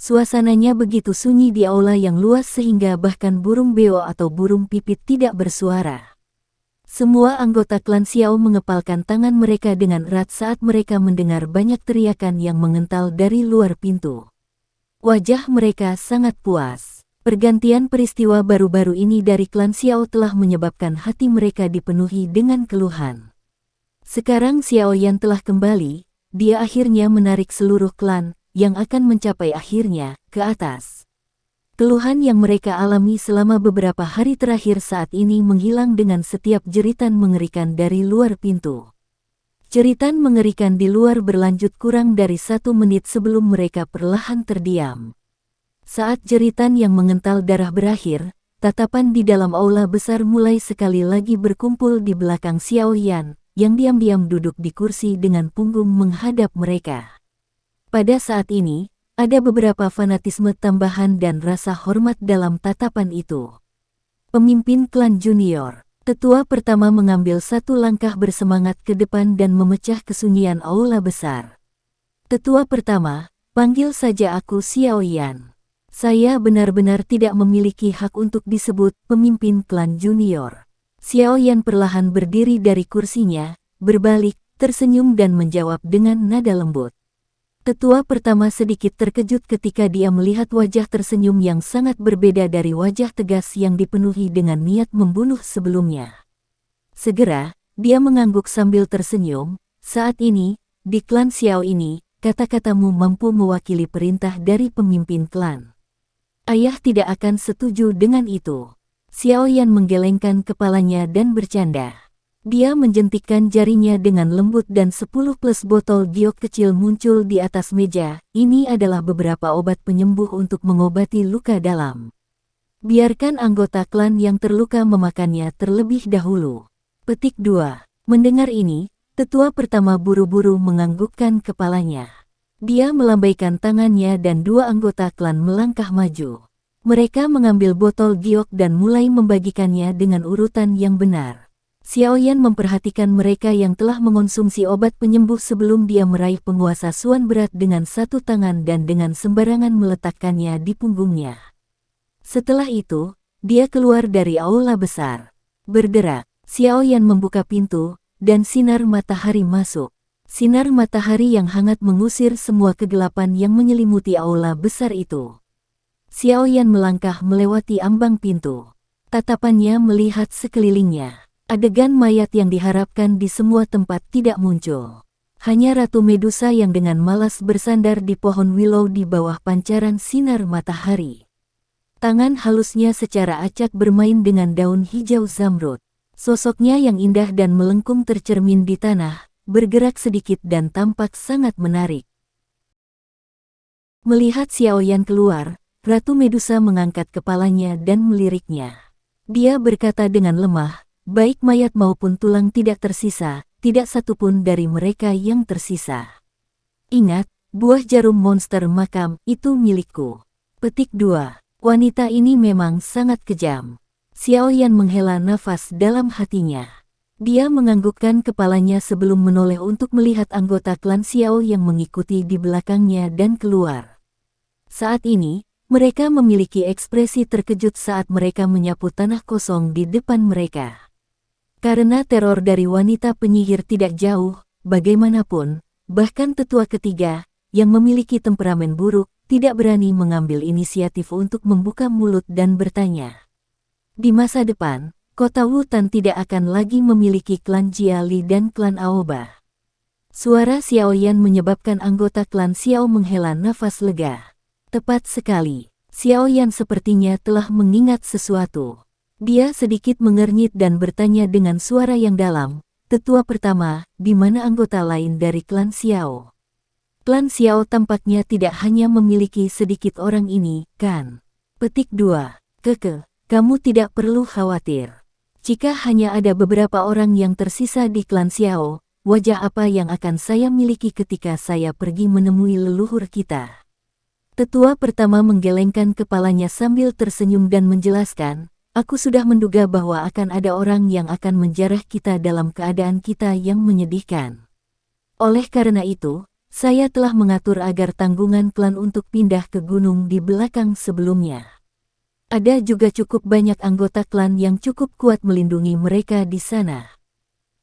Suasananya begitu sunyi di aula yang luas sehingga bahkan burung beo atau burung pipit tidak bersuara. Semua anggota klan Xiao mengepalkan tangan mereka dengan erat saat mereka mendengar banyak teriakan yang mengental dari luar pintu. Wajah mereka sangat puas. Pergantian peristiwa baru-baru ini dari klan Xiao telah menyebabkan hati mereka dipenuhi dengan keluhan. Sekarang Xiao Yan telah kembali, dia akhirnya menarik seluruh klan yang akan mencapai akhirnya ke atas. Keluhan yang mereka alami selama beberapa hari terakhir saat ini menghilang dengan setiap jeritan mengerikan dari luar pintu. Jeritan mengerikan di luar berlanjut kurang dari 1 menit sebelum mereka perlahan terdiam. Saat jeritan yang mengental darah berakhir, tatapan di dalam aula besar mulai sekali lagi berkumpul di belakang Xiao Yan, yang diam-diam duduk di kursi dengan punggung menghadap mereka. Pada saat ini, ada beberapa fanatisme tambahan dan rasa hormat dalam tatapan itu. Pemimpin klan junior, tetua pertama mengambil satu langkah bersemangat ke depan dan memecah kesunyian aula besar. Tetua pertama, panggil saja aku Xiao Yan. Saya benar-benar tidak memiliki hak untuk disebut pemimpin klan junior. Xiao Yan perlahan berdiri dari kursinya, berbalik, tersenyum dan menjawab dengan nada lembut. Tetua pertama sedikit terkejut ketika dia melihat wajah tersenyum yang sangat berbeda dari wajah tegas yang dipenuhi dengan niat membunuh sebelumnya. Segera, dia mengangguk sambil tersenyum, saat ini, di klan Xiao ini, kata-katamu mampu mewakili perintah dari pemimpin klan. Ayah tidak akan setuju dengan itu. Xiao Yan menggelengkan kepalanya dan bercanda. Dia menjentikkan jarinya dengan lembut dan 10 plus botol giok kecil muncul di atas meja. Ini adalah beberapa obat penyembuh untuk mengobati luka dalam. Biarkan anggota klan yang terluka memakannya terlebih dahulu. Petik 2. Mendengar ini, tetua pertama buru-buru menganggukkan kepalanya. Dia melambaikan tangannya dan 2 anggota klan melangkah maju. Mereka mengambil botol giok dan mulai membagikannya dengan urutan yang benar. Xiao Yan memperhatikan mereka yang telah mengonsumsi obat penyembuh sebelum dia meraih penguasa Suan berat dengan satu tangan dan dengan sembarangan meletakkannya di punggungnya. Setelah itu, dia keluar dari aula besar. Berderak, Xiao Yan membuka pintu, dan sinar matahari masuk. Sinar matahari yang hangat mengusir semua kegelapan yang menyelimuti aula besar itu. Xiao Yan melangkah melewati ambang pintu. Tatapannya melihat sekelilingnya. Adegan mayat yang diharapkan di semua tempat tidak muncul. Hanya Ratu Medusa yang dengan malas bersandar di pohon willow di bawah pancaran sinar matahari. Tangan halusnya secara acak bermain dengan daun hijau zamrud. Sosoknya yang indah dan melengkung tercermin di tanah, bergerak sedikit dan tampak sangat menarik. Melihat Xiao Yan keluar, Ratu Medusa mengangkat kepalanya dan meliriknya. Dia berkata dengan lemah, baik mayat maupun tulang tidak tersisa, tidak satupun dari mereka yang tersisa. Ingat, buah jarum monster makam itu milikku. Petik 2. Wanita ini memang sangat kejam. Xiao Yan menghela nafas dalam hatinya. Dia menganggukkan kepalanya sebelum menoleh untuk melihat anggota klan Xiao yang mengikuti di belakangnya dan keluar. Saat ini, mereka memiliki ekspresi terkejut saat mereka menyapu tanah kosong di depan mereka. Karena teror dari wanita penyihir tidak jauh, bagaimanapun, bahkan tetua ketiga, yang memiliki temperamen buruk, tidak berani mengambil inisiatif untuk membuka mulut dan bertanya. Di masa depan, kota Wutan tidak akan lagi memiliki klan Jia Li dan klan Aoba. Suara Xiao Yan menyebabkan anggota klan Xiao menghela nafas lega. Tepat sekali, Xiao Yan sepertinya telah mengingat sesuatu. Dia sedikit mengernyit dan bertanya dengan suara yang dalam, tetua pertama, di mana anggota lain dari klan Xiao? Klan Xiao tampaknya tidak hanya memiliki sedikit orang ini, kan? Petik 2. Keke, kamu tidak perlu khawatir. Jika hanya ada beberapa orang yang tersisa di klan Xiao, wajah apa yang akan saya miliki ketika saya pergi menemui leluhur kita? Tetua pertama menggelengkan kepalanya sambil tersenyum dan menjelaskan, aku sudah menduga bahwa akan ada orang yang akan menjarah kita dalam keadaan kita yang menyedihkan. Oleh karena itu, Saya telah mengatur agar tanggungan klan untuk pindah ke gunung di belakang sebelumnya. Ada juga cukup banyak anggota klan yang cukup kuat melindungi mereka di sana.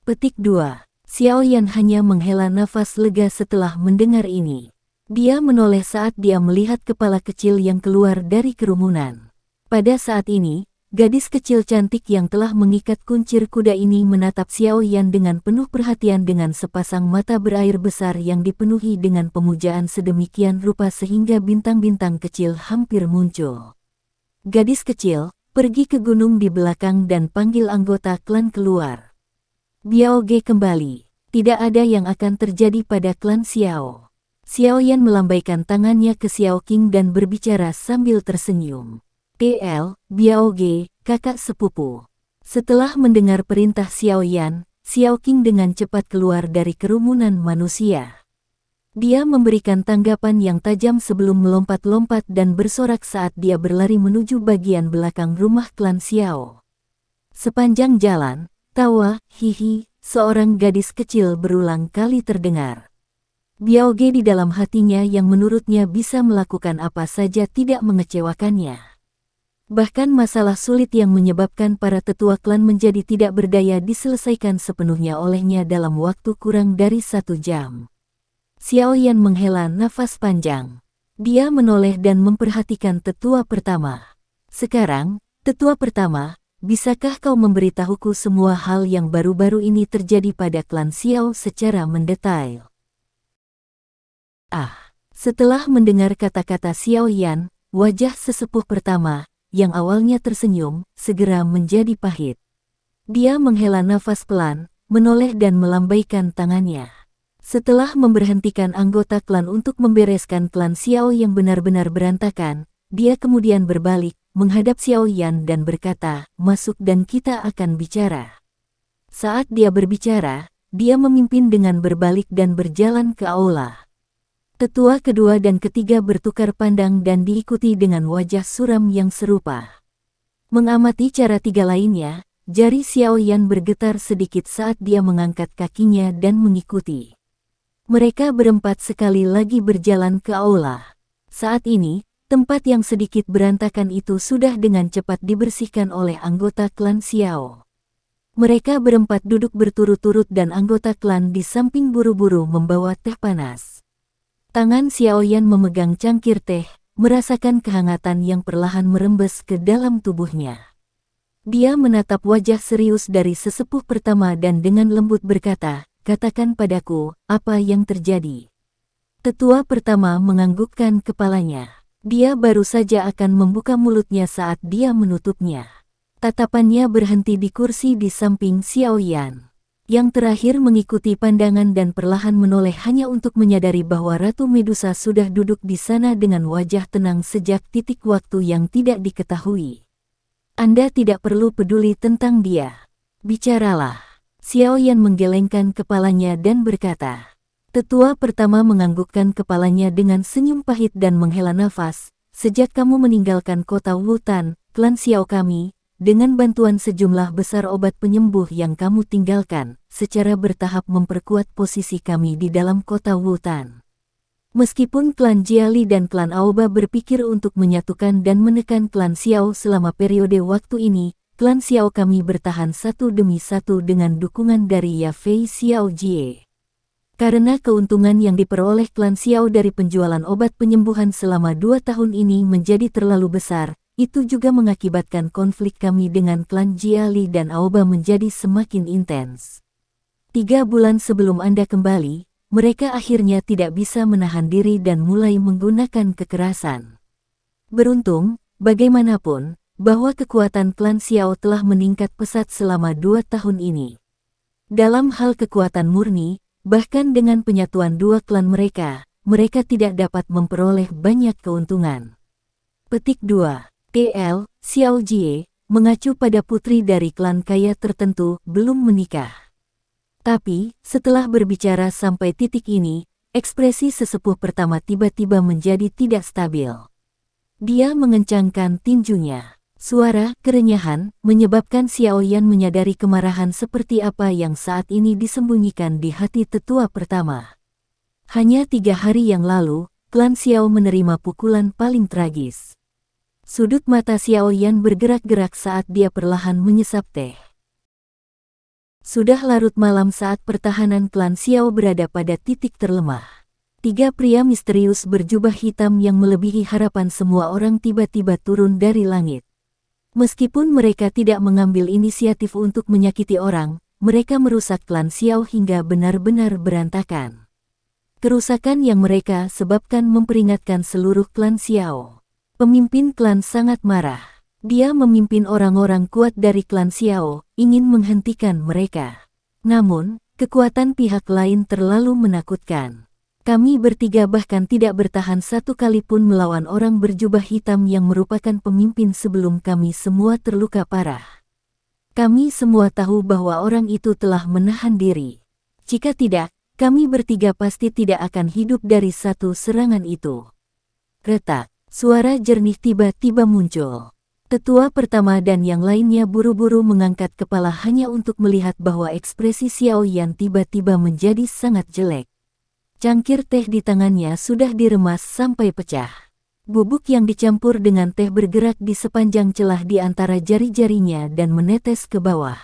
Petik 2. Xiao Yan hanya menghela nafas lega setelah mendengar ini. Dia menoleh saat dia melihat kepala kecil yang keluar dari kerumunan. Pada saat ini, gadis kecil cantik yang telah mengikat kuncir kuda ini menatap Xiao Yan dengan penuh perhatian dengan sepasang mata berair besar yang dipenuhi dengan pemujaan sedemikian rupa sehingga bintang-bintang kecil hampir muncul. Gadis kecil, pergi ke gunung di belakang dan panggil anggota klan keluar. Biao Ge kembali. Tidak ada yang akan terjadi pada klan Xiao. Xiao Yan melambaikan tangannya ke Xiao Qing dan berbicara sambil tersenyum. TL, Biao Ge, kakak sepupu. Setelah mendengar perintah Xiao Yan, Xiao Qing dengan cepat keluar dari kerumunan manusia. Dia memberikan tanggapan yang tajam sebelum melompat-lompat dan bersorak saat dia berlari menuju bagian belakang rumah klan Xiao. Sepanjang jalan, tawa, hihi, seorang gadis kecil berulang kali terdengar. Biao Ge di dalam hatinya yang menurutnya bisa melakukan apa saja tidak mengecewakannya. Bahkan masalah sulit yang menyebabkan para tetua klan menjadi tidak berdaya diselesaikan sepenuhnya olehnya dalam waktu kurang dari 1 jam. Xiao Yan menghela nafas panjang. Dia menoleh dan memperhatikan tetua pertama. Sekarang, tetua pertama, bisakah kau memberitahuku semua hal yang baru-baru ini terjadi pada klan Xiao secara mendetail? Setelah mendengar kata-kata Xiao Yan, wajah sesepuh pertama, yang awalnya tersenyum, segera menjadi pahit. Dia menghela nafas pelan, menoleh dan melambaikan tangannya. Setelah memberhentikan anggota klan untuk membereskan klan Xiao yang benar-benar berantakan, dia kemudian berbalik, menghadap Xiao Yan dan berkata, "Masuk dan kita akan bicara." Saat dia berbicara, dia memimpin dengan berbalik dan berjalan ke aula. Tetua kedua dan ketiga bertukar pandang dan diikuti dengan wajah suram yang serupa. Mengamati cara tiga lainnya, jari Xiao Yan bergetar sedikit saat dia mengangkat kakinya dan mengikuti. Mereka berempat sekali lagi berjalan ke aula. Saat ini, tempat yang sedikit berantakan itu sudah dengan cepat dibersihkan oleh anggota klan Xiao. Mereka berempat duduk berturut-turut dan anggota klan di samping buru-buru membawa teh panas. Tangan Xiao Yan memegang cangkir teh, merasakan kehangatan yang perlahan merembes ke dalam tubuhnya. Dia menatap wajah serius dari sesepuh pertama dan dengan lembut berkata, "Katakan padaku, apa yang terjadi?" Tetua pertama menganggukkan kepalanya. Dia baru saja akan membuka mulutnya saat dia menutupnya. Tatapannya berhenti di kursi di samping Xiao Yan. Yang terakhir mengikuti pandangan dan perlahan menoleh hanya untuk menyadari bahwa Ratu Medusa sudah duduk di sana dengan wajah tenang sejak titik waktu yang tidak diketahui. "Anda tidak perlu peduli tentang dia. Bicaralah." Xiao Yan menggelengkan kepalanya dan berkata. Tetua pertama menganggukkan kepalanya dengan senyum pahit dan menghela nafas. "Sejak kamu meninggalkan kota Wutan, klan Xiao kami, dengan bantuan sejumlah besar obat penyembuh yang kamu tinggalkan, secara bertahap memperkuat posisi kami di dalam kota Wutan. Meskipun klan Jiali dan klan Aoba berpikir untuk menyatukan dan menekan klan Xiao selama periode waktu ini, klan Xiao kami bertahan satu demi satu dengan dukungan dari Ya Fei Xiao Jie. Karena keuntungan yang diperoleh klan Xiao dari penjualan obat penyembuhan selama 2 tahun ini menjadi terlalu besar, itu juga mengakibatkan konflik kami dengan klan Jiali dan Aoba menjadi semakin intens. 3 bulan sebelum Anda kembali, mereka akhirnya tidak bisa menahan diri dan mulai menggunakan kekerasan. Beruntung, bagaimanapun, bahwa kekuatan klan Xiao telah meningkat pesat selama 2 tahun ini. Dalam hal kekuatan murni, bahkan dengan penyatuan 2 klan mereka tidak dapat memperoleh banyak keuntungan. Petik 2. TL, Xiao Jie, mengacu pada putri dari klan kaya tertentu, belum menikah. Tapi, setelah berbicara sampai titik ini, ekspresi sesepuh pertama tiba-tiba menjadi tidak stabil. Dia mengencangkan tinjunya. Suara kerenyahan menyebabkan Xiao Yan menyadari kemarahan seperti apa yang saat ini disembunyikan di hati tetua pertama. Hanya 3 hari yang lalu, klan Xiao menerima pukulan paling tragis. Sudut mata Xiao Yan bergerak-gerak saat dia perlahan menyesap teh. Sudah larut malam saat pertahanan klan Xiao berada pada titik terlemah. 3 pria misterius berjubah hitam yang melebihi harapan semua orang tiba-tiba turun dari langit. Meskipun mereka tidak mengambil inisiatif untuk menyakiti orang, mereka merusak klan Xiao hingga benar-benar berantakan. Kerusakan yang mereka sebabkan memperingatkan seluruh klan Xiao. Pemimpin klan sangat marah. Dia memimpin orang-orang kuat dari klan Xiao, ingin menghentikan mereka. Namun, kekuatan pihak lain terlalu menakutkan. Kami bertiga bahkan tidak bertahan satu kali pun melawan orang berjubah hitam yang merupakan pemimpin sebelum kami semua terluka parah. Kami semua tahu bahwa orang itu telah menahan diri. Jika tidak, kami bertiga pasti tidak akan hidup dari satu serangan itu. Retak, suara jernih tiba-tiba muncul. Tetua pertama dan yang lainnya buru-buru mengangkat kepala hanya untuk melihat bahwa ekspresi Xiao Yan tiba-tiba menjadi sangat jelek. Cangkir teh di tangannya sudah diremas sampai pecah. Bubuk yang dicampur dengan teh bergerak di sepanjang celah di antara jari-jarinya dan menetes ke bawah.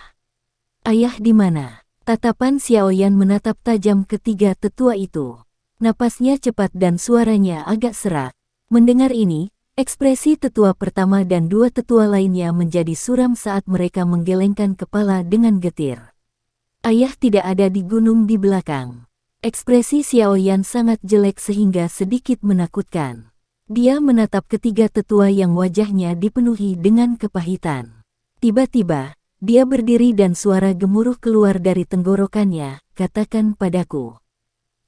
Ayah di mana? Tatapan Xiao Yan menatap tajam ketiga tetua itu. Napasnya cepat dan suaranya agak serak. Mendengar ini, ekspresi tetua pertama dan 2 tetua lainnya menjadi suram saat mereka menggelengkan kepala dengan getir. Ayah tidak ada di gunung di belakang. Ekspresi Xiao Yan sangat jelek sehingga sedikit menakutkan. Dia menatap ketiga tetua yang wajahnya dipenuhi dengan kepahitan. Tiba-tiba, dia berdiri dan suara gemuruh keluar dari tenggorokannya, katakan padaku.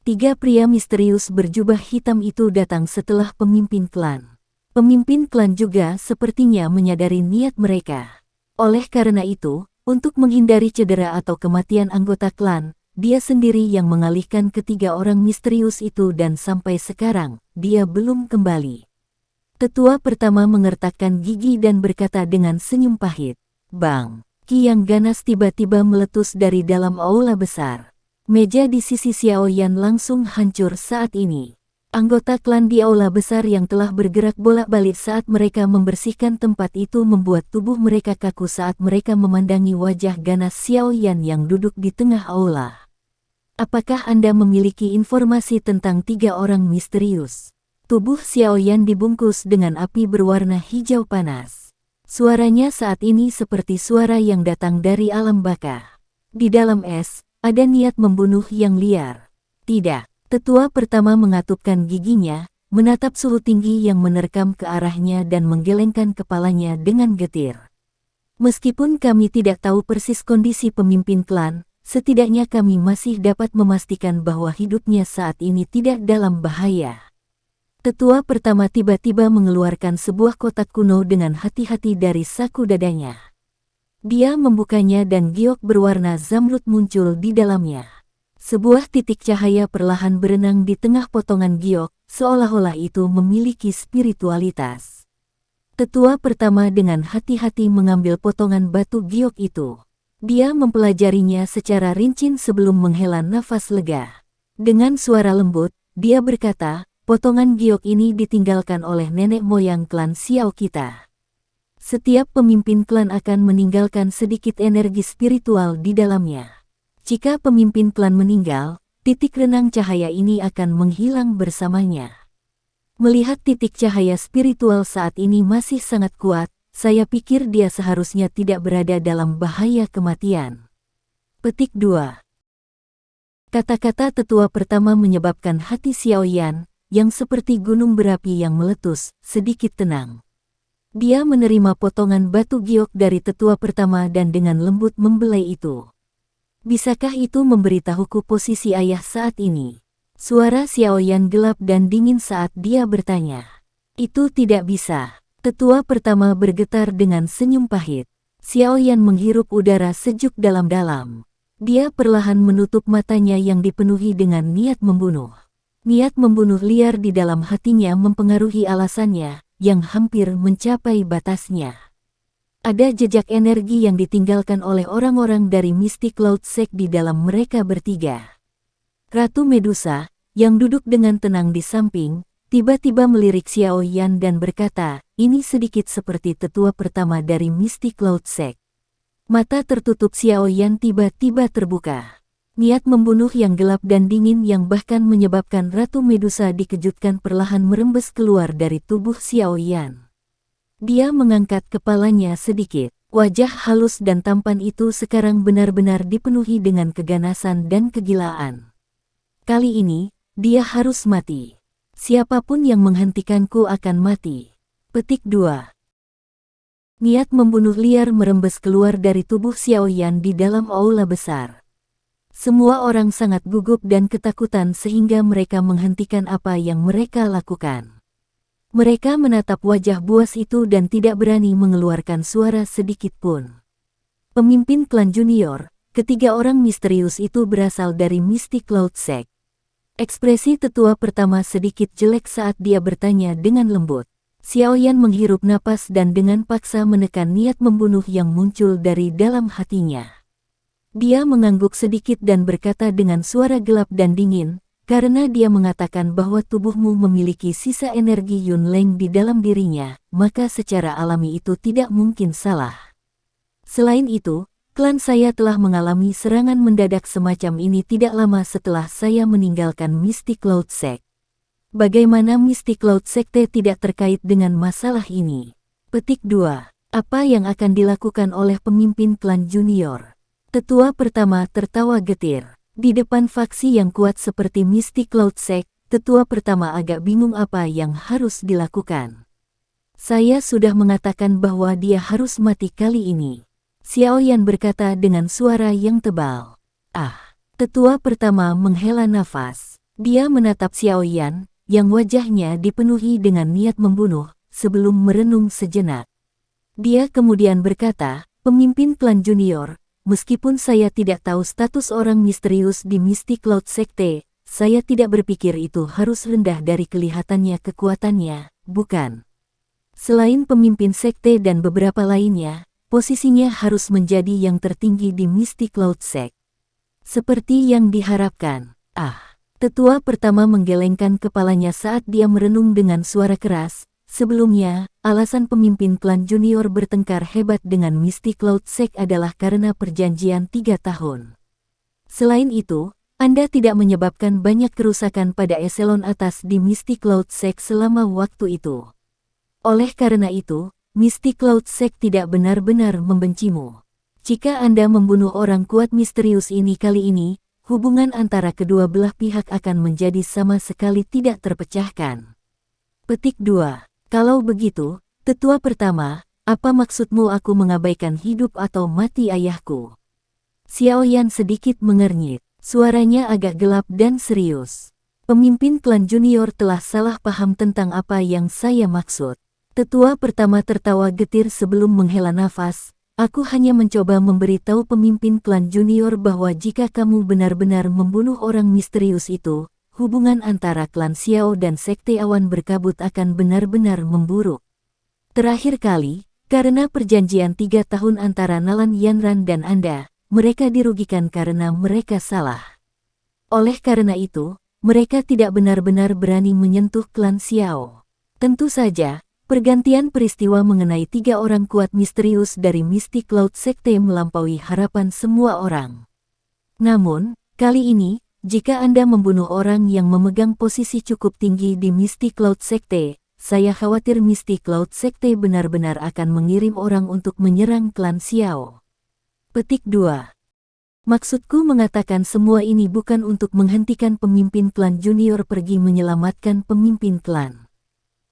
3 pria misterius berjubah hitam itu datang setelah pemimpin klan. Pemimpin klan juga sepertinya menyadari niat mereka. Oleh karena itu, untuk menghindari cedera atau kematian anggota klan, dia sendiri yang mengalihkan ketiga orang misterius itu dan sampai sekarang, dia belum kembali. Tetua pertama mengertakkan gigi dan berkata dengan senyum pahit, "Bang!" Ki yang ganas tiba-tiba meletus dari dalam aula besar. Meja di sisi Xiao Yan langsung hancur saat ini. Anggota klan di aula besar yang telah bergerak bolak-balik saat mereka membersihkan tempat itu membuat tubuh mereka kaku saat mereka memandangi wajah ganas Xiao Yan yang duduk di tengah aula. Apakah Anda memiliki informasi tentang 3 orang misterius? Tubuh Xiao Yan dibungkus dengan api berwarna hijau panas. Suaranya saat ini seperti suara yang datang dari alam baka. Di dalam es, ada niat membunuh yang liar. Tidak, tetua pertama mengatupkan giginya, menatap suhu tinggi yang menerkam ke arahnya dan menggelengkan kepalanya dengan getir. Meskipun kami tidak tahu persis kondisi pemimpin klan, setidaknya kami masih dapat memastikan bahwa hidupnya saat ini tidak dalam bahaya. Tetua pertama tiba-tiba mengeluarkan sebuah kotak kuno dengan hati-hati dari saku dadanya. Dia membukanya dan giok berwarna zamrud muncul di dalamnya. Sebuah titik cahaya perlahan berenang di tengah potongan giok, seolah-olah itu memiliki spiritualitas. Tetua pertama dengan hati-hati mengambil potongan batu giok itu. Dia mempelajarinya secara rinci sebelum menghela nafas lega. Dengan suara lembut, dia berkata, "Potongan giok ini ditinggalkan oleh nenek moyang klan Xiao kita. Setiap pemimpin klan akan meninggalkan sedikit energi spiritual di dalamnya. Jika pemimpin klan meninggal, titik renang cahaya ini akan menghilang bersamanya. Melihat titik cahaya spiritual saat ini masih sangat kuat, saya pikir dia seharusnya tidak berada dalam bahaya kematian." Petik 2. Kata-kata tetua pertama menyebabkan hati Xiao Yan, yang seperti gunung berapi yang meletus, sedikit tenang. Dia menerima potongan batu giok dari tetua pertama dan dengan lembut membelai itu. Bisakah itu memberitahuku posisi ayah saat ini? Suara Xiao Yan gelap dan dingin saat dia bertanya. Itu tidak bisa. Tetua pertama bergetar dengan senyum pahit. Xiao Yan menghirup udara sejuk dalam-dalam. Dia perlahan menutup matanya yang dipenuhi dengan niat membunuh. Niat membunuh liar di dalam hatinya mempengaruhi alasannya, yang hampir mencapai batasnya. Ada jejak energi yang ditinggalkan oleh orang-orang dari Mystic Cloud Sect di dalam mereka bertiga. Ratu Medusa, yang duduk dengan tenang di samping, tiba-tiba melirik Xiao Yan dan berkata, ini sedikit seperti tetua pertama dari Mystic Cloud Sect. Mata tertutup Xiao Yan tiba-tiba terbuka. Niat membunuh yang gelap dan dingin yang bahkan menyebabkan Ratu Medusa dikejutkan perlahan merembes keluar dari tubuh Xiao Yan. Dia mengangkat kepalanya sedikit. Wajah halus dan tampan itu sekarang benar-benar dipenuhi dengan keganasan dan kegilaan. Kali ini, dia harus mati. Siapapun yang menghentikanku akan mati. Petik 2. Niat membunuh liar merembes keluar dari tubuh Xiao Yan di dalam aula besar. Semua orang sangat gugup dan ketakutan sehingga mereka menghentikan apa yang mereka lakukan. Mereka menatap wajah buas itu dan tidak berani mengeluarkan suara sedikit pun. Pemimpin klan junior, ketiga orang misterius itu berasal dari Mystic Cloud Sect. Ekspresi tetua pertama sedikit jelek saat dia bertanya dengan lembut. Xiao Yan menghirup napas dan dengan paksa menekan niat membunuh yang muncul dari dalam hatinya. Dia mengangguk sedikit dan berkata dengan suara gelap dan dingin, karena dia mengatakan bahwa tubuhmu memiliki sisa energi Yun Leng di dalam dirinya, maka secara alami itu tidak mungkin salah. Selain itu, klan saya telah mengalami serangan mendadak semacam ini tidak lama setelah saya meninggalkan Mystic Cloud Sect. Bagaimana Mystic Cloud Sekte tidak terkait dengan masalah ini? Petik 2. Apa yang akan dilakukan oleh pemimpin klan junior? Tetua pertama tertawa getir. Di depan faksi yang kuat seperti Mystic Cloud Sect, tetua pertama agak bingung apa yang harus dilakukan. Saya sudah mengatakan bahwa dia harus mati kali ini. Xiao Yan berkata dengan suara yang tebal. Tetua pertama menghela nafas. Dia menatap Xiao Yan, yang wajahnya dipenuhi dengan niat membunuh, sebelum merenung sejenak. Dia kemudian berkata, pemimpin klan junior, meskipun saya tidak tahu status orang misterius di Mystic Cloud Sekte, saya tidak berpikir itu harus rendah dari kelihatannya kekuatannya, bukan? Selain pemimpin sekte dan beberapa lainnya, posisinya harus menjadi yang tertinggi di Mystic Cloud Sect. Seperti yang diharapkan. Tetua pertama menggelengkan kepalanya saat dia merenung dengan suara keras. Sebelumnya, alasan pemimpin klan junior bertengkar hebat dengan Mystic Cloud Sect adalah karena perjanjian 3 tahun. Selain itu, Anda tidak menyebabkan banyak kerusakan pada eselon atas di Mystic Cloud Sect selama waktu itu. Oleh karena itu, Mystic Cloud Sect tidak benar-benar membencimu. Jika Anda membunuh orang kuat misterius ini kali ini, hubungan antara kedua belah pihak akan menjadi sama sekali tidak terpecahkan. Petik 2. Kalau begitu, tetua pertama, apa maksudmu aku mengabaikan hidup atau mati ayahku? Xiao Yan sedikit mengernyit, suaranya agak gelap dan serius. Pemimpin klan junior telah salah paham tentang apa yang saya maksud. Tetua pertama tertawa getir sebelum menghela nafas. Aku hanya mencoba memberitahu pemimpin klan junior bahwa jika kamu benar-benar membunuh orang misterius itu, hubungan antara klan Xiao dan Sekte Awan Berkabut akan benar-benar memburuk. Terakhir kali, karena perjanjian 3 tahun antara Nalan Yanran dan Anda, mereka dirugikan karena mereka salah. Oleh karena itu, mereka tidak benar-benar berani menyentuh klan Xiao. Tentu saja, pergantian peristiwa mengenai 3 orang kuat misterius dari Mystic Cloud Sekte melampaui harapan semua orang. Namun, kali ini, jika Anda membunuh orang yang memegang posisi cukup tinggi di Mystic Cloud Sekte, saya khawatir Mystic Cloud Sekte benar-benar akan mengirim orang untuk menyerang klan Xiao. Petik 2. Maksudku mengatakan semua ini bukan untuk menghentikan pemimpin klan junior pergi menyelamatkan pemimpin klan.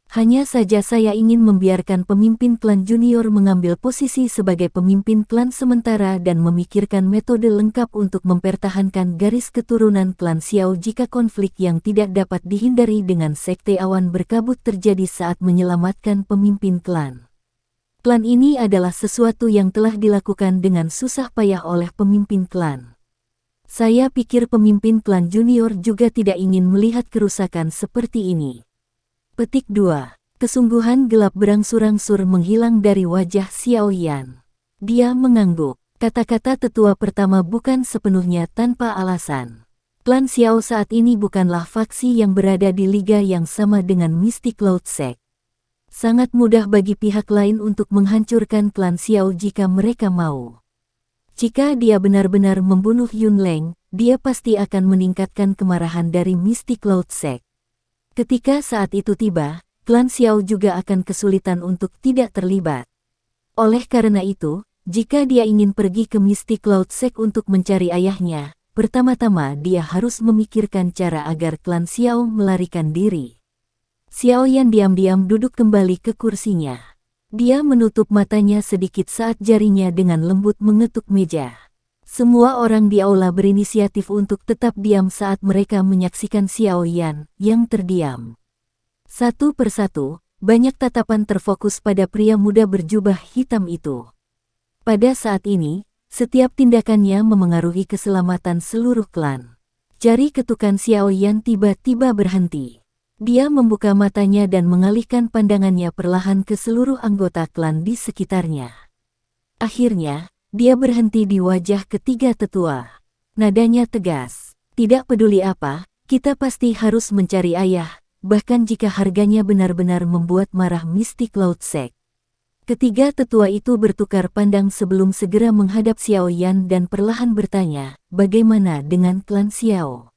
Hanya saja saya ingin membiarkan pemimpin klan junior mengambil posisi sebagai pemimpin klan sementara dan memikirkan metode lengkap untuk mempertahankan garis keturunan klan Xiao jika konflik yang tidak dapat dihindari dengan Sekte Awan Berkabut terjadi saat menyelamatkan pemimpin klan. Klan ini adalah sesuatu yang telah dilakukan dengan susah payah oleh pemimpin klan. Saya pikir pemimpin klan junior juga tidak ingin melihat kerusakan seperti ini. Petik 2. Kesungguhan gelap berangsur-angsur menghilang dari wajah Xiao Yan. Dia mengangguk. Kata-kata tetua pertama bukan sepenuhnya tanpa alasan. Klan Xiao saat ini bukanlah faksi yang berada di liga yang sama dengan Mystic Cloud Sect. Sangat mudah bagi pihak lain untuk menghancurkan klan Xiao jika mereka mau. Jika dia benar-benar membunuh Yun Leng, dia pasti akan meningkatkan kemarahan dari Mystic Cloud Sect. Ketika saat itu tiba, klan Xiao juga akan kesulitan untuk tidak terlibat. Oleh karena itu, jika dia ingin pergi ke Mystic Cloud Sect untuk mencari ayahnya, pertama-tama dia harus memikirkan cara agar klan Xiao melarikan diri. Xiao Yan diam-diam duduk kembali ke kursinya. Dia menutup matanya sedikit saat jarinya dengan lembut mengetuk meja. Semua orang di aula berinisiatif untuk tetap diam saat mereka menyaksikan Xiao Yan yang terdiam. Satu persatu, banyak tatapan terfokus pada pria muda berjubah hitam itu. Pada saat ini, setiap tindakannya memengaruhi keselamatan seluruh klan. Jari ketukan Xiao Yan tiba-tiba berhenti. Dia membuka matanya dan mengalihkan pandangannya perlahan ke seluruh anggota klan di sekitarnya. Akhirnya, dia berhenti di wajah ketiga tetua. Nadanya tegas. Tidak peduli apa, kita pasti harus mencari ayah, bahkan jika harganya benar-benar membuat marah Mystic Cloud Sect. Ketiga tetua itu bertukar pandang sebelum segera menghadap Xiao Yan dan perlahan bertanya, bagaimana dengan klan Xiao?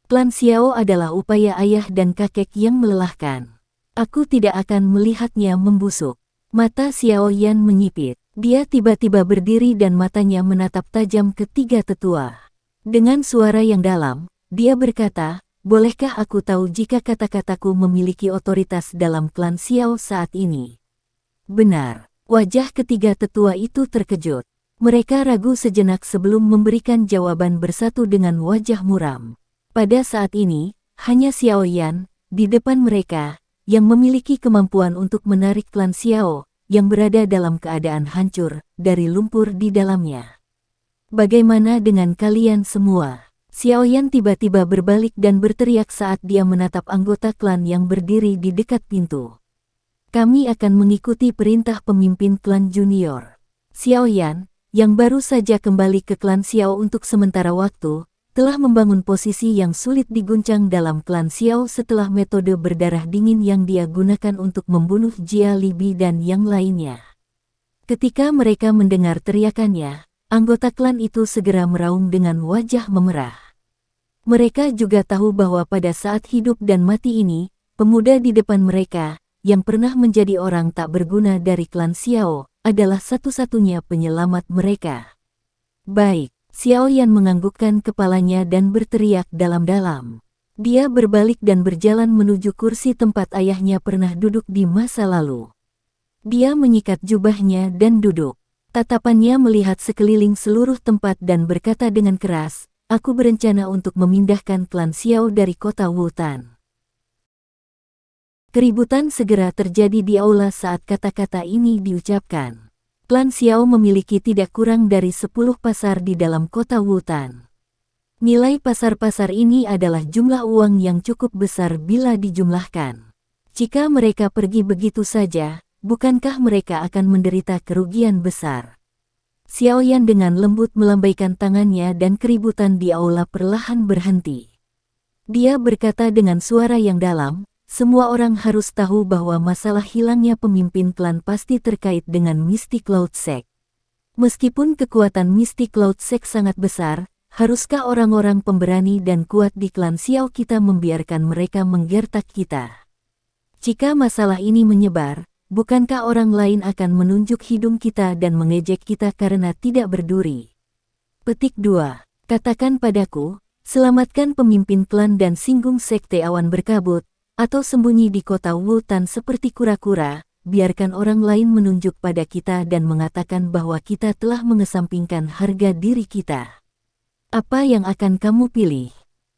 Klan Xiao adalah upaya ayah dan kakek yang melelahkan. Aku tidak akan melihatnya membusuk. Mata Xiao Yan menyipit. Dia tiba-tiba berdiri dan matanya menatap tajam ketiga tetua. Dengan suara yang dalam, dia berkata, bolehkah aku tahu jika kata-kataku memiliki otoritas dalam klan Xiao saat ini? Benar, wajah ketiga tetua itu terkejut. Mereka ragu sejenak sebelum memberikan jawaban bersatu dengan wajah muram. Pada saat ini, hanya Xiao Yan, di depan mereka, yang memiliki kemampuan untuk menarik klan Xiao, yang berada dalam keadaan hancur, dari lumpur di dalamnya. Bagaimana dengan kalian semua? Xiao Yan tiba-tiba berbalik dan berteriak saat dia menatap anggota klan yang berdiri di dekat pintu. Kami akan mengikuti perintah pemimpin klan junior. Xiao Yan, yang baru saja kembali ke klan Xiao untuk sementara waktu, telah membangun posisi yang sulit diguncang dalam klan Xiao setelah metode berdarah dingin yang dia gunakan untuk membunuh Jia Libi dan yang lainnya. Ketika mereka mendengar teriakannya, anggota klan itu segera meraung dengan wajah memerah. Mereka juga tahu bahwa pada saat hidup dan mati ini, pemuda di depan mereka, yang pernah menjadi orang tak berguna dari klan Xiao, adalah satu-satunya penyelamat mereka. Baik, Xiao Yan menganggukkan kepalanya dan berteriak dalam-dalam. Dia berbalik dan berjalan menuju kursi tempat ayahnya pernah duduk di masa lalu. Dia menyikat jubahnya dan duduk. Tatapannya melihat sekeliling seluruh tempat dan berkata dengan keras, aku berencana untuk memindahkan klan Xiao dari kota Wutan. Keributan segera terjadi di aula saat kata-kata ini diucapkan. Klan Xiao memiliki tidak kurang dari 10 pasar di dalam kota Wutan. Nilai pasar-pasar ini adalah jumlah uang yang cukup besar bila dijumlahkan. Jika mereka pergi begitu saja, bukankah mereka akan menderita kerugian besar? Xiao Yan dengan lembut melambaikan tangannya dan keributan di aula perlahan berhenti. Dia berkata dengan suara yang dalam, semua orang harus tahu bahwa masalah hilangnya pemimpin klan pasti terkait dengan Mystic Cloud Sect. Meskipun kekuatan Mystic Cloud Sect sangat besar, haruskah orang-orang pemberani dan kuat di klan Xiao kita membiarkan mereka menggertak kita? Jika masalah ini menyebar, bukankah orang lain akan menunjuk hidung kita dan mengejek kita karena tidak berduri? Petik 2. Katakan padaku, selamatkan pemimpin klan dan singgung sekte awan berkabut, atau sembunyi di kota Wutan seperti kura-kura, biarkan orang lain menunjuk pada kita dan mengatakan bahwa kita telah mengesampingkan harga diri kita. Apa yang akan kamu pilih?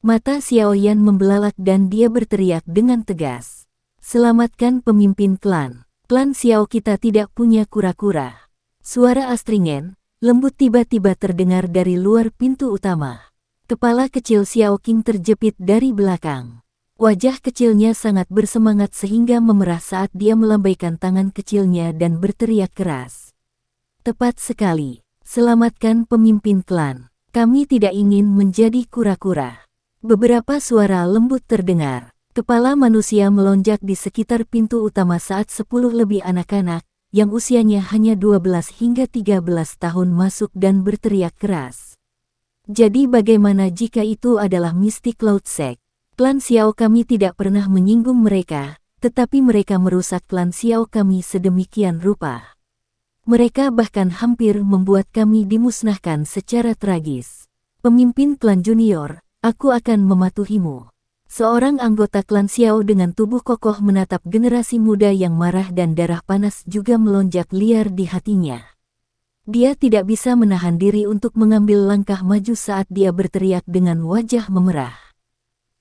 Mata Xiao Yan membelalak dan dia berteriak dengan tegas. Selamatkan pemimpin klan. Klan Xiao kita tidak punya kura-kura. Suara astringen, lembut tiba-tiba terdengar dari luar pintu utama. Kepala kecil Xiao Qing terjepit dari belakang. Wajah kecilnya sangat bersemangat sehingga memerah saat dia melambaikan tangan kecilnya dan berteriak keras. Tepat sekali, selamatkan pemimpin klan. Kami tidak ingin menjadi kura-kura. Beberapa suara lembut terdengar. Kepala manusia melonjak di sekitar pintu utama saat 10 lebih anak-anak, yang usianya hanya 12 hingga 13 tahun masuk dan berteriak keras. Jadi bagaimana jika itu adalah Misty Cloud Sect? Klan Xiao kami tidak pernah menyinggung mereka, tetapi mereka merusak klan Xiao kami sedemikian rupa. Mereka bahkan hampir membuat kami dimusnahkan secara tragis. Pemimpin klan junior, aku akan mematuhimu. Seorang anggota klan Xiao dengan tubuh kokoh menatap generasi muda yang marah dan darah panas juga melonjak liar di hatinya. Dia tidak bisa menahan diri untuk mengambil langkah maju saat dia berteriak dengan wajah memerah.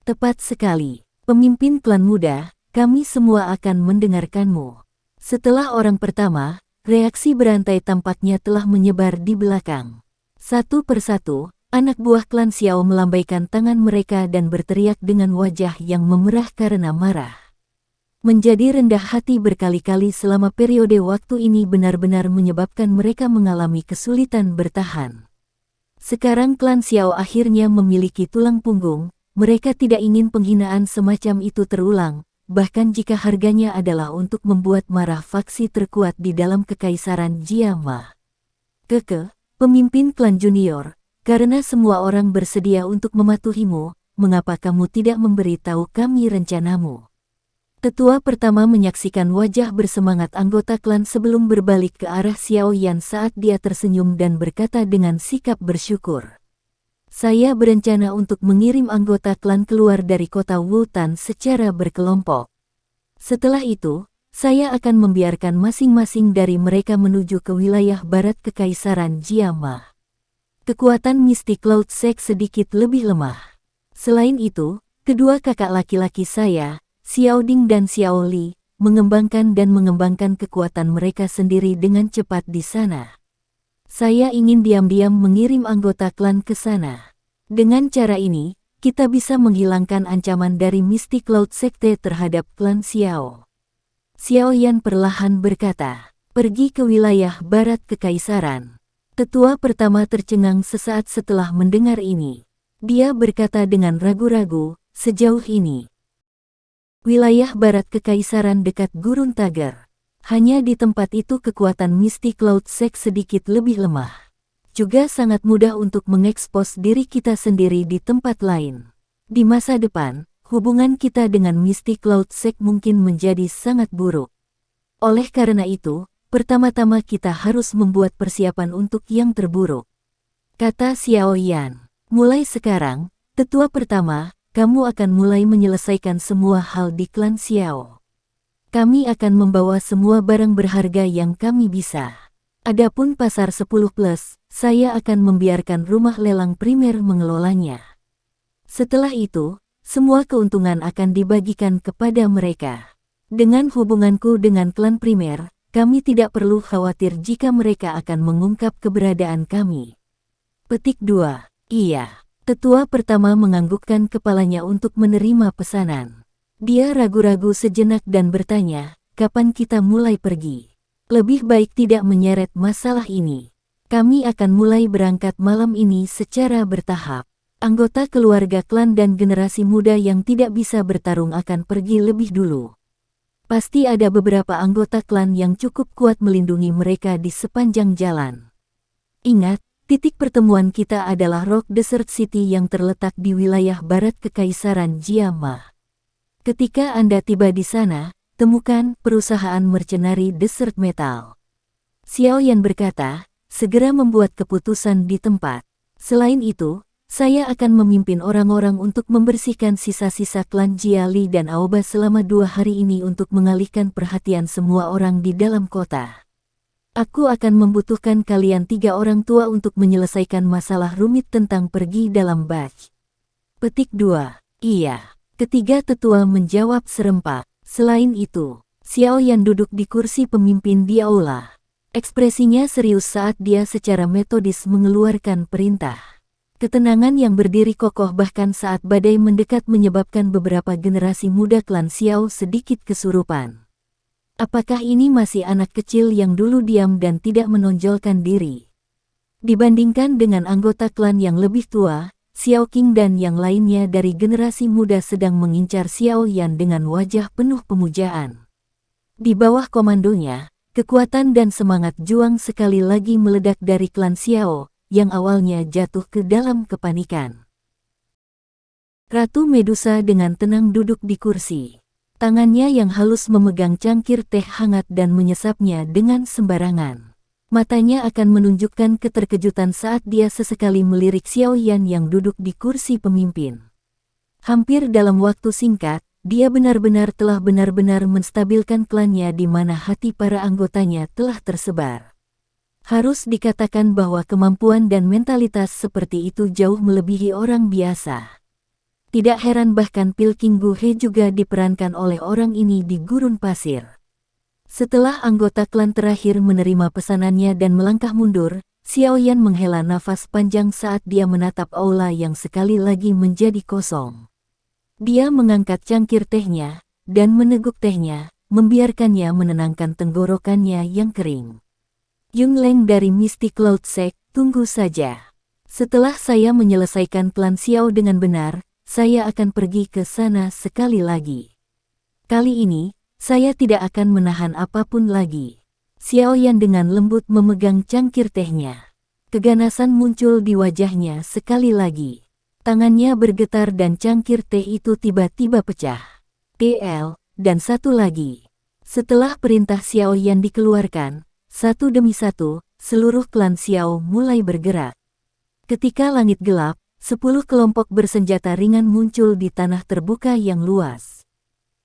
Tepat sekali, pemimpin klan muda, kami semua akan mendengarkanmu. Setelah orang pertama, reaksi berantai tampaknya telah menyebar di belakang. Satu persatu, anak buah klan Xiao melambaikan tangan mereka dan berteriak dengan wajah yang memerah karena marah. Menjadi rendah hati berkali-kali selama periode waktu ini benar-benar menyebabkan mereka mengalami kesulitan bertahan. Sekarang klan Xiao akhirnya memiliki tulang punggung, mereka tidak ingin penghinaan semacam itu terulang, bahkan jika harganya adalah untuk membuat marah faksi terkuat di dalam kekaisaran Jiama. Keke, pemimpin klan junior, karena semua orang bersedia untuk mematuhimu, mengapa kamu tidak memberitahu kami rencanamu? Tetua pertama menyaksikan wajah bersemangat anggota klan sebelum berbalik ke arah Xiao Yan saat dia tersenyum dan berkata dengan sikap bersyukur. Saya berencana untuk mengirim anggota klan keluar dari kota Wutan secara berkelompok. Setelah itu, saya akan membiarkan masing-masing dari mereka menuju ke wilayah barat kekaisaran Jiama. Kekuatan Misty Cloud Sect sedikit lebih lemah. Selain itu, kedua kakak laki-laki saya, Xiao Ding dan Xiao Li, mengembangkan kekuatan mereka sendiri dengan cepat di sana. Saya ingin diam-diam mengirim anggota klan ke sana. Dengan cara ini, kita bisa menghilangkan ancaman dari Misty Cloud Sekte terhadap klan Xiao. Xiao Yan perlahan berkata, pergi ke wilayah barat kekaisaran. Tetua pertama tercengang sesaat setelah mendengar ini. Dia berkata dengan ragu-ragu, sejauh ini. Wilayah barat kekaisaran dekat Gurun Tagar. Hanya di tempat itu kekuatan Misty Cloud Sect sedikit lebih lemah. Juga sangat mudah untuk mengekspos diri kita sendiri di tempat lain. Di masa depan, hubungan kita dengan Misty Cloud Sect mungkin menjadi sangat buruk. Oleh karena itu, pertama-tama kita harus membuat persiapan untuk yang terburuk. Kata Xiao Yan, mulai sekarang, tetua pertama, kamu akan mulai menyelesaikan semua hal di klan Xiao. Kami akan membawa semua barang berharga yang kami bisa. Adapun pasar 10+, saya akan membiarkan rumah lelang primer mengelolanya. Setelah itu, semua keuntungan akan dibagikan kepada mereka. Dengan hubunganku dengan klan primer, kami tidak perlu khawatir jika mereka akan mengungkap keberadaan kami. Petik 2. Iya. Tetua pertama menganggukkan kepalanya untuk menerima pesanan. Dia ragu-ragu sejenak dan bertanya, kapan kita mulai pergi? Lebih baik tidak menyeret masalah ini. Kami akan mulai berangkat malam ini secara bertahap. Anggota keluarga klan dan generasi muda yang tidak bisa bertarung akan pergi lebih dulu. Pasti ada beberapa anggota klan yang cukup kuat melindungi mereka di sepanjang jalan. Ingat, titik pertemuan kita adalah Rock Desert City yang terletak di wilayah barat kekaisaran Jiama. Ketika Anda tiba di sana, temukan perusahaan mercenari Desert Metal. Xiao Yan berkata, segera membuat keputusan di tempat. Selain itu, saya akan memimpin orang-orang untuk membersihkan sisa-sisa klan Jia Li dan Aoba selama 2 hari ini untuk mengalihkan perhatian semua orang di dalam kota. Aku akan membutuhkan kalian 3 orang tua untuk menyelesaikan masalah rumit tentang pergi dalam batch. Petik 2. Iya. Ketiga tetua menjawab serempak. Selain itu, Xiao Yan duduk di kursi pemimpin di aula. Ekspresinya serius saat dia secara metodis mengeluarkan perintah. Ketenangan yang berdiri kokoh bahkan saat badai mendekat menyebabkan beberapa generasi muda klan Xiao sedikit kesurupan. Apakah ini masih anak kecil yang dulu diam dan tidak menonjolkan diri? Dibandingkan dengan anggota klan yang lebih tua, Xiao Qing dan yang lainnya dari generasi muda sedang mengincar Xiao Yan dengan wajah penuh pemujaan. Di bawah komandonya, kekuatan dan semangat juang sekali lagi meledak dari klan Xiao, yang awalnya jatuh ke dalam kepanikan. Ratu Medusa dengan tenang duduk di kursi. Tangannya yang halus memegang cangkir teh hangat dan menyesapnya dengan sembarangan. Matanya akan menunjukkan keterkejutan saat dia sesekali melirik Xiao Yan yang duduk di kursi pemimpin. Hampir dalam waktu singkat, dia benar-benar menstabilkan klannya di mana hati para anggotanya telah tersebar. Harus dikatakan bahwa kemampuan dan mentalitas seperti itu jauh melebihi orang biasa. Tidak heran bahkan Pilking Gu He juga diperankan oleh orang ini di gurun pasir. Setelah anggota klan terakhir menerima pesanannya dan melangkah mundur, Xiao Yan menghela nafas panjang saat dia menatap aula yang sekali lagi menjadi kosong. Dia mengangkat cangkir tehnya, dan meneguk tehnya, membiarkannya menenangkan tenggorokannya yang kering. Yung Leng dari Mystic Cloud Sect, tunggu saja. Setelah saya menyelesaikan klan Xiao dengan benar, saya akan pergi ke sana sekali lagi. Kali ini, saya tidak akan menahan apapun lagi. Xiao Yan dengan lembut memegang cangkir tehnya. Keganasan muncul di wajahnya sekali lagi. Tangannya bergetar dan cangkir teh itu tiba-tiba pecah. TL, dan satu lagi. Setelah perintah Xiao Yan dikeluarkan, satu demi satu, seluruh klan Xiao mulai bergerak. Ketika langit gelap, 10 kelompok bersenjata ringan muncul di tanah terbuka yang luas.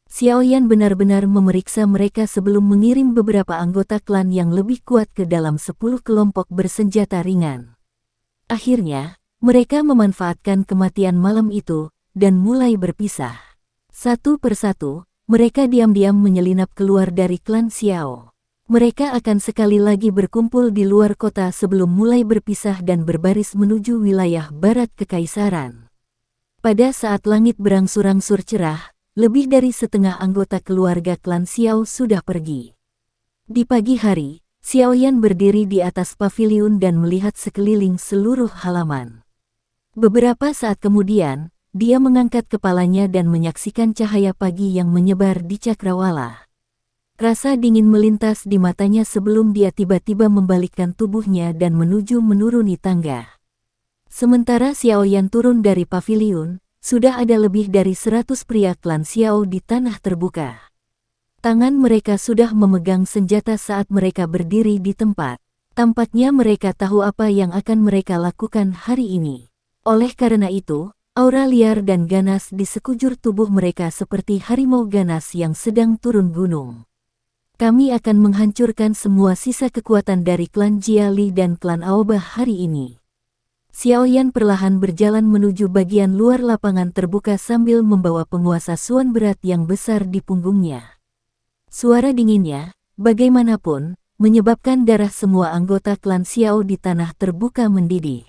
Xiao Yan benar-benar memeriksa mereka sebelum mengirim beberapa anggota klan yang lebih kuat ke dalam 10 kelompok bersenjata ringan. Akhirnya, mereka memanfaatkan kematian malam itu, dan mulai berpisah. Satu persatu, mereka diam-diam menyelinap keluar dari klan Xiao. Mereka akan sekali lagi berkumpul di luar kota sebelum mulai berpisah dan berbaris menuju wilayah barat kekaisaran. Pada saat langit berangsur-angsur cerah, lebih dari setengah anggota keluarga klan Xiao sudah pergi. Di pagi hari, Xiao Yan berdiri di atas paviliun dan melihat sekeliling seluruh halaman. Beberapa saat kemudian, dia mengangkat kepalanya dan menyaksikan cahaya pagi yang menyebar di cakrawala. Rasa dingin melintas di matanya sebelum dia tiba-tiba membalikkan tubuhnya dan menuruni tangga. Sementara Xiao Yan turun dari paviliun, sudah ada lebih dari 100 pria klan Xiao di tanah terbuka. Tangan mereka sudah memegang senjata saat mereka berdiri di tempat. Tampaknya mereka tahu apa yang akan mereka lakukan hari ini. Oleh karena itu, aura liar dan ganas di sekujur tubuh mereka seperti harimau ganas yang sedang turun gunung. Kami akan menghancurkan semua sisa kekuatan dari klan Jia Li dan klan Aoba hari ini. Xiao Yan perlahan berjalan menuju bagian luar lapangan terbuka sambil membawa penguasa Suan berat yang besar di punggungnya. Suara dinginnya, bagaimanapun, menyebabkan darah semua anggota klan Xiao di tanah terbuka mendidih.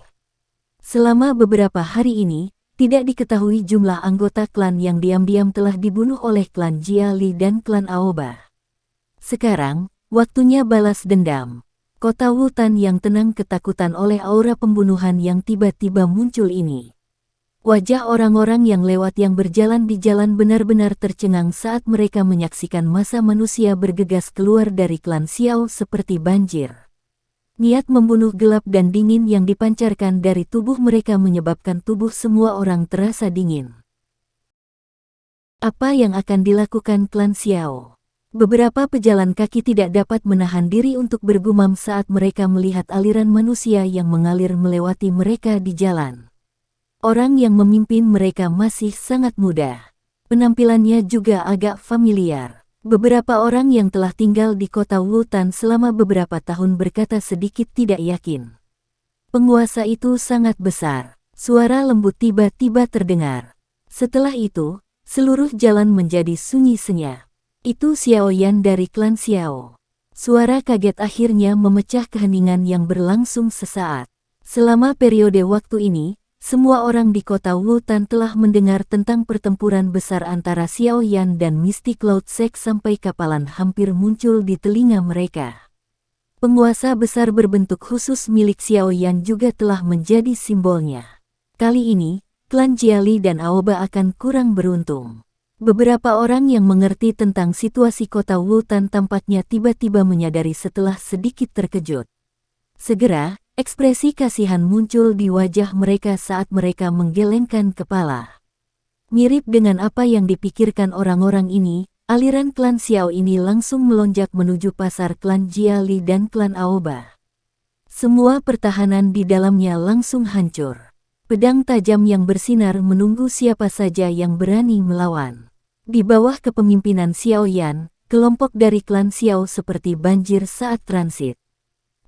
Selama beberapa hari ini, tidak diketahui jumlah anggota klan yang diam-diam telah dibunuh oleh klan Jia Li dan klan Aoba. Sekarang, waktunya balas dendam. Kota Wutan yang tenang ketakutan oleh aura pembunuhan yang tiba-tiba muncul ini. Wajah orang-orang yang lewat yang berjalan di jalan benar-benar tercengang saat mereka menyaksikan massa manusia bergegas keluar dari klan Xiao seperti banjir. Niat membunuh gelap dan dingin yang dipancarkan dari tubuh mereka menyebabkan tubuh semua orang terasa dingin. Apa yang akan dilakukan klan Xiao? Beberapa pejalan kaki tidak dapat menahan diri untuk bergumam saat mereka melihat aliran manusia yang mengalir melewati mereka di jalan. Orang yang memimpin mereka masih sangat muda. Penampilannya juga agak familiar. Beberapa orang yang telah tinggal di kota Wutan selama beberapa tahun berkata sedikit tidak yakin. Penguasa itu sangat besar. Suara lembut tiba-tiba terdengar. Setelah itu, seluruh jalan menjadi sunyi senyap. Itu Xiao Yan dari klan Xiao. Suara kaget akhirnya memecah keheningan yang berlangsung sesaat. Selama periode waktu ini, semua orang di kota Wutan telah mendengar tentang pertempuran besar antara Xiao Yan dan Mystic Cloud Sect sampai kapalan hampir muncul di telinga mereka. Penguasa besar berbentuk khusus milik Xiao Yan juga telah menjadi simbolnya. kali ini, klan Jiali dan Aoba akan kurang beruntung. Beberapa orang yang mengerti tentang situasi kota Wultan tampaknya tiba-tiba menyadari setelah sedikit terkejut. Segera, ekspresi kasihan muncul di wajah mereka saat mereka menggelengkan kepala. Mirip dengan apa yang dipikirkan orang-orang ini, aliran klan Xiao ini langsung melonjak menuju pasar klan Jiali dan klan Aoba. Semua pertahanan di dalamnya langsung hancur. Pedang tajam yang bersinar menunggu siapa saja yang berani melawan. Di bawah kepemimpinan Xiao Yan, kelompok dari klan Xiao seperti banjir saat transit.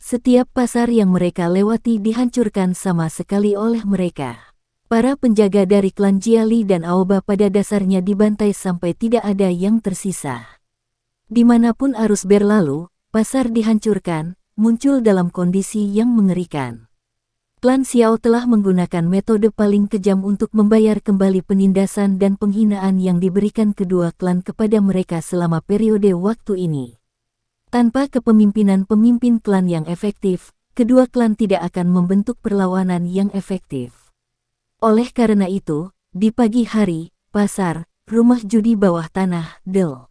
Setiap pasar yang mereka lewati dihancurkan sama sekali oleh mereka. Para penjaga dari klan Jiali dan Aoba pada dasarnya dibantai sampai tidak ada yang tersisa. Dimanapun arus berlalu, pasar dihancurkan, muncul dalam kondisi yang mengerikan. Klan Xiao telah menggunakan metode paling kejam untuk membayar kembali penindasan dan penghinaan yang diberikan kedua klan kepada mereka selama periode waktu ini. Tanpa kepemimpinan pemimpin klan yang efektif, kedua klan tidak akan membentuk perlawanan yang efektif. Oleh karena itu, di pagi hari, pasar, rumah judi bawah tanah, Del.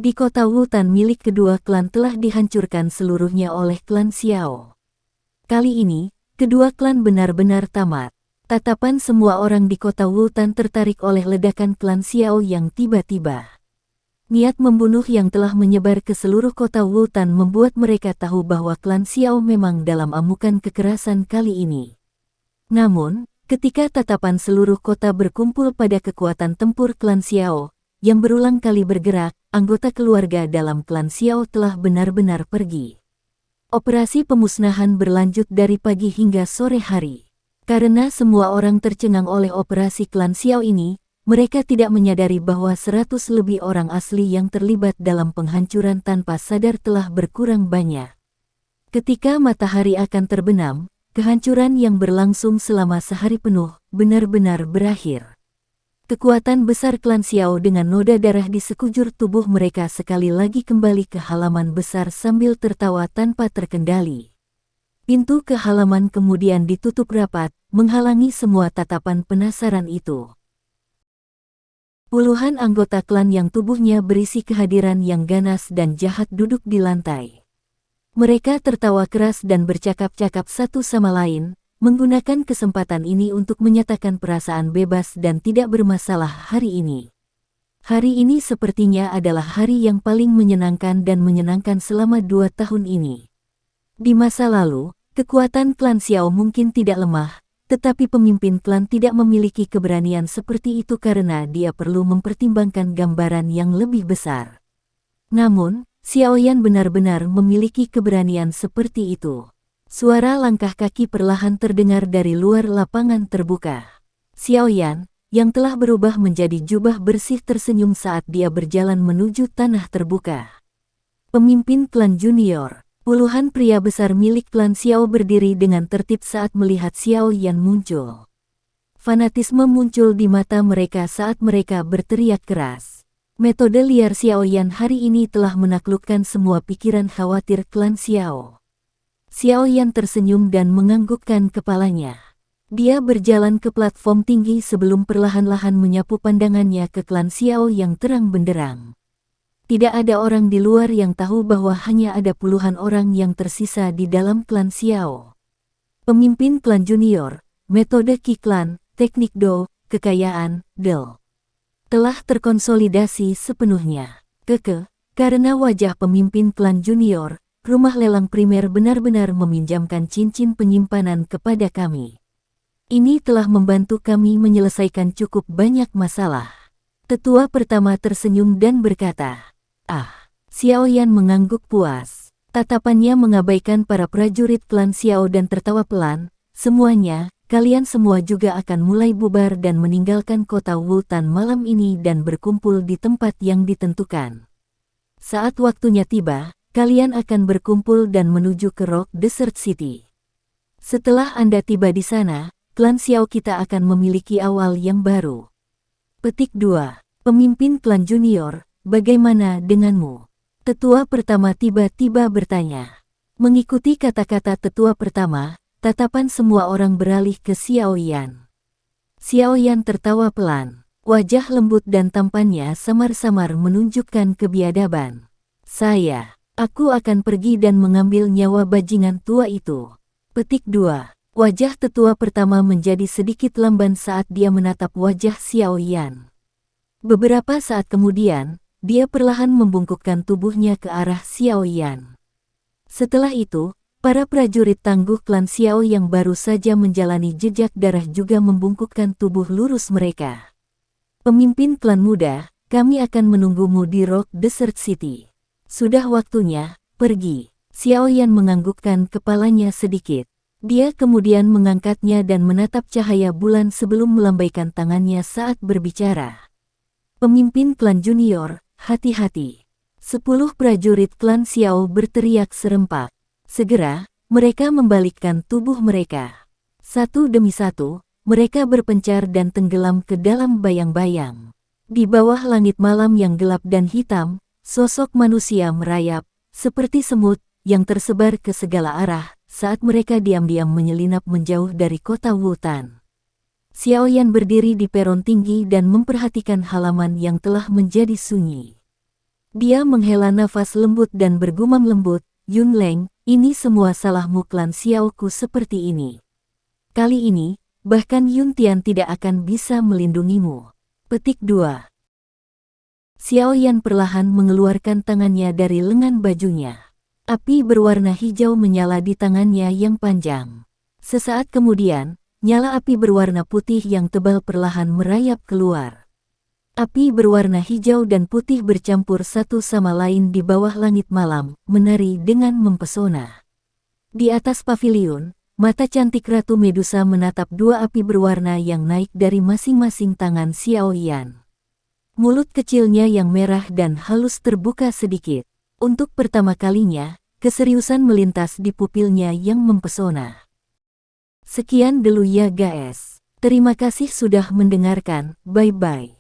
Di kota Wultan milik kedua klan telah dihancurkan seluruhnya oleh klan Xiao. Kali ini, kedua klan benar-benar tamat. Tatapan semua orang di kota Wultan tertarik oleh ledakan klan Xiao yang tiba-tiba. Niat membunuh yang telah menyebar ke seluruh kota Wultan membuat mereka tahu bahwa klan Xiao memang dalam amukan kekerasan kali ini. Namun, ketika tatapan seluruh kota berkumpul pada kekuatan tempur klan Xiao, yang berulang kali bergerak, anggota keluarga dalam klan Xiao telah benar-benar pergi. Operasi pemusnahan berlanjut dari pagi hingga sore hari. Karena semua orang tercengang oleh operasi klan Xiao ini, mereka tidak menyadari bahwa 100 lebih orang asli yang terlibat dalam penghancuran tanpa sadar telah berkurang banyak. Ketika matahari akan terbenam, kehancuran yang berlangsung selama sehari penuh benar-benar berakhir. Kekuatan besar klan Xiao dengan noda darah di sekujur tubuh mereka sekali lagi kembali ke halaman besar sambil tertawa tanpa terkendali. Pintu ke halaman kemudian ditutup rapat, menghalangi semua tatapan penasaran itu. Puluhan anggota klan yang tubuhnya berisi kehadiran yang ganas dan jahat duduk di lantai. Mereka tertawa keras dan bercakap-cakap satu sama lain, menggunakan kesempatan ini untuk menyatakan perasaan bebas dan tidak bermasalah hari ini. Hari ini sepertinya adalah hari yang paling menyenangkan dan menyenangkan selama 2 tahun ini. Di masa lalu, kekuatan klan Xiao mungkin tidak lemah, tetapi pemimpin klan tidak memiliki keberanian seperti itu karena dia perlu mempertimbangkan gambaran yang lebih besar. Namun, Xiao Yan benar-benar memiliki keberanian seperti itu. Suara langkah kaki perlahan terdengar dari luar lapangan terbuka. Xiao Yan, yang telah berubah menjadi jubah bersih tersenyum saat dia berjalan menuju tanah terbuka. Pemimpin klan junior, puluhan pria besar milik klan Xiao berdiri dengan tertib saat melihat Xiao Yan muncul. Fanatisme muncul di mata mereka saat mereka berteriak keras. Metode liar Xiao Yan hari ini telah menaklukkan semua pikiran khawatir klan Xiao. Xiao Yan tersenyum dan menganggukkan kepalanya. Dia berjalan ke platform tinggi sebelum perlahan-lahan menyapu pandangannya ke klan Xiao yang terang benderang. Tidak ada orang di luar yang tahu bahwa hanya ada puluhan orang yang tersisa di dalam klan Xiao. Pemimpin klan junior, metode Qi Klan, teknik Do, kekayaan, Del, telah terkonsolidasi sepenuhnya. Karena wajah pemimpin klan junior, rumah lelang primer benar-benar meminjamkan cincin penyimpanan kepada kami. Ini telah membantu kami menyelesaikan cukup banyak masalah. Tetua pertama tersenyum dan berkata, Xiao Yan mengangguk puas. Tatapannya mengabaikan para prajurit klan Xiao dan tertawa pelan. Semuanya, kalian semua juga akan mulai bubar dan meninggalkan kota Wultan malam ini dan berkumpul di tempat yang ditentukan. Saat waktunya tiba, kalian akan berkumpul dan menuju ke Rock Desert City. Setelah Anda tiba di sana, klan Xiao kita akan memiliki awal yang baru. Petik 2. Pemimpin klan junior, bagaimana denganmu? Tetua pertama tiba-tiba bertanya. Mengikuti kata-kata tetua pertama, tatapan semua orang beralih ke Xiao Yan. Xiao Yan tertawa pelan. Wajah lembut dan tampannya samar-samar menunjukkan kebiadaban. Aku akan pergi dan mengambil nyawa bajingan tua itu. Petik 2. Wajah tetua pertama menjadi sedikit lamban saat dia menatap wajah Xiao Yan. Beberapa saat kemudian, dia perlahan membungkukkan tubuhnya ke arah Xiao Yan. Setelah itu, para prajurit tangguh klan Xiao yang baru saja menjalani jejak darah juga membungkukkan tubuh lurus mereka. Pemimpin klan muda, kami akan menunggumu di Rock Desert City. Sudah waktunya, pergi. Xiao Yan menganggukkan kepalanya sedikit. Dia kemudian mengangkatnya dan menatap cahaya bulan sebelum melambaikan tangannya saat berbicara. Pemimpin klan junior, hati-hati. 10 prajurit klan Xiao berteriak serempak. Segera, mereka membalikkan tubuh mereka. Satu demi satu, mereka berpencar dan tenggelam ke dalam bayang-bayang. Di bawah langit malam yang gelap dan hitam, sosok manusia merayap, seperti semut, yang tersebar ke segala arah, saat mereka diam-diam menyelinap menjauh dari kota Wutan. Xiao Yan berdiri di peron tinggi dan memperhatikan halaman yang telah menjadi sunyi. Dia menghela nafas lembut dan bergumam lembut, Yun Leng, ini semua salahmu klan Xiaoku seperti ini. Kali ini, bahkan Yun Tian tidak akan bisa melindungimu. Petik 2. Xiao Yan perlahan mengeluarkan tangannya dari lengan bajunya. Api berwarna hijau menyala di tangannya yang panjang. Sesaat kemudian, nyala api berwarna putih yang tebal perlahan merayap keluar. Api berwarna hijau dan putih bercampur satu sama lain di bawah langit malam, menari dengan mempesona. Di atas paviliun, mata cantik Ratu Medusa menatap dua api berwarna yang naik dari masing-masing tangan Xiao Yan. Mulut kecilnya yang merah dan halus terbuka sedikit. Untuk pertama kalinya, keseriusan melintas di pupilnya yang mempesona. Sekian dulu ya guys. Terima kasih sudah mendengarkan, bye-bye.